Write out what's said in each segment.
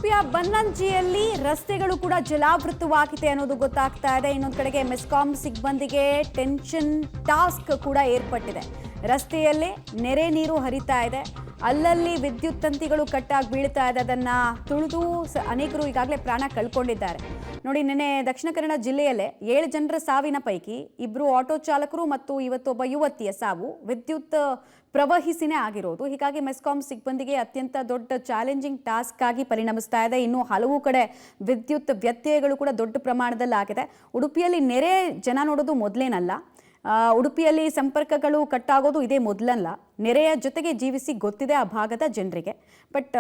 ಉಡುಪಿಯ ಬನ್ನಂಜಿಯಲ್ಲಿ ರಸ್ತೆಗಳು ಕೂಡ ಜಲಾವೃತವಾಗಿದೆ ಅನ್ನೋದು ಗೊತ್ತಾಗ್ತಾ ಇದೆ. ಇನ್ನೊಂದು ಕಡೆಗೆ ಮೆಸ್ಕಾಂ ಸಿಬ್ಬಂದಿಗೆ ಟೆನ್ಷನ್ ಟಾಸ್ಕ್ ಕೂಡ ಏರ್ಪಟ್ಟಿದೆ. ರಸ್ತೆಯಲ್ಲೇ ನೆರೆ ನೀರು ಹರಿತಾ ಇದೆ, ಅಲ್ಲಲ್ಲಿ ವಿದ್ಯುತ್ ತಂತಿಗಳು ಕಟ್ಟಾಗಿ ಬೀಳ್ತಾ ಇದೆ. ಅದನ್ನ ತುಳಿದು ಅನೇಕರು ಈಗಾಗಲೇ ಪ್ರಾಣ ಕಳ್ಕೊಂಡಿದ್ದಾರೆ. ನೋಡಿ, ನಿನ್ನೆ ದಕ್ಷಿಣ ಕನ್ನಡ ಜಿಲ್ಲೆಯಲ್ಲೇ 7 ಜನರ ಸಾವಿನ ಪೈಕಿ 2 ಆಟೋ ಚಾಲಕರು ಮತ್ತು ಇವತ್ತೊಬ್ಬ ಯುವತಿಯ ಸಾವು ವಿದ್ಯುತ್ ಪ್ರವಹಿಸಿನೇ ಆಗಿರೋದು. ಹೀಗಾಗಿ ಮೆಸ್ಕಾಂ ಸಿಬ್ಬಂದಿಗೆ ಅತ್ಯಂತ ದೊಡ್ಡ ಚಾಲೆಂಜಿಂಗ್ ಟಾಸ್ಕ್ ಆಗಿ ಪರಿಣಮಿಸ್ತಾ ಇದೆ. ಇನ್ನು ಹಲವು ಕಡೆ ವಿದ್ಯುತ್ ವ್ಯತ್ಯಯಗಳು ಕೂಡ ದೊಡ್ಡ ಪ್ರಮಾಣದಲ್ಲಿ ಆಗಿದೆ. ಉಡುಪಿಯಲ್ಲಿ ನೆರೆ ಜನ ನೋಡೋದು ಮೊದಲೇನಲ್ಲ. ಉಡುಪಿಯಲ್ಲಿ ಸಂಪರ್ಕಗಳು ಕಟ್ಟಾಗೋದು ಇದೇ ಮೊದಲಲ್ಲ. ನೆರೆಯ ಜೊತೆಗೆ ಜೀವಿಸಿ ಗೊತ್ತಿದೆ ಆ ಭಾಗದ ಜನರಿಗೆ. ಬಟ್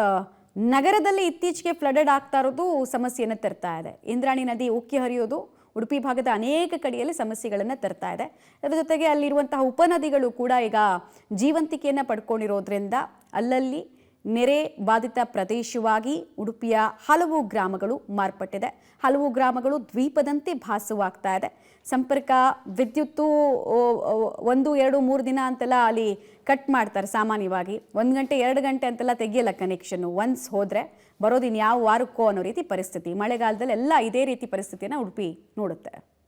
ನಗರದಲ್ಲಿ ಇತ್ತೀಚೆಗೆ ಫ್ಲಡೆಡ್ ಆಗ್ತಾ ಇರೋದು ಸಮಸ್ಯೆಯನ್ನು ತರ್ತಾ ಇದೆ. ಇಂದ್ರಾಣಿ ನದಿ ಉಕ್ಕಿ ಹರಿಯೋದು ಉಡುಪಿ ಭಾಗದ ಅನೇಕ ಕಡೆಯಲ್ಲಿ ಸಮಸ್ಯೆಗಳನ್ನು ತರ್ತಾ ಇದೆ. ಅದರ ಜೊತೆಗೆ ಅಲ್ಲಿರುವಂತಹ ಉಪನದಿಗಳು ಕೂಡ ಈಗ ಜೀವಂತಿಕೆಯನ್ನು ಪಡ್ಕೊಂಡಿರೋದ್ರಿಂದ ಅಲ್ಲಲ್ಲಿ ನೆರೆ ಬಾಧಿತ ಪ್ರದೇಶವಾಗಿ ಉಡುಪಿಯ ಹಲವು ಗ್ರಾಮಗಳು ಮಾರ್ಪಟ್ಟಿದೆ. ಹಲವು ಗ್ರಾಮಗಳು ದ್ವೀಪದಂತೆ ಭಾಸವಾಗ್ತಾ ಇದೆ. ಸಂಪರ್ಕ ವಿದ್ಯುತ್ತು 1, 2, 3 ದಿನ ಅಂತೆಲ್ಲ ಅಲ್ಲಿ ಕಟ್ ಮಾಡ್ತಾರೆ. ಸಾಮಾನ್ಯವಾಗಿ 1 ಗಂಟೆ 2 ಗಂಟೆ ಅಂತೆಲ್ಲ ತೆಗಿಯಲ್ಲ ಕನೆಕ್ಷನ್ನು. ಒನ್ಸ್ ಹೋದರೆ ಬರೋದಿನ್ ಯಾವ ವಾರಕ್ಕೋ ಅನ್ನೋ ರೀತಿ ಪರಿಸ್ಥಿತಿ. ಮಳೆಗಾಲದಲ್ಲಿ ಎಲ್ಲ ಇದೇ ರೀತಿ ಪರಿಸ್ಥಿತಿಯನ್ನು ಉಡುಪಿ ನೋಡುತ್ತೆ.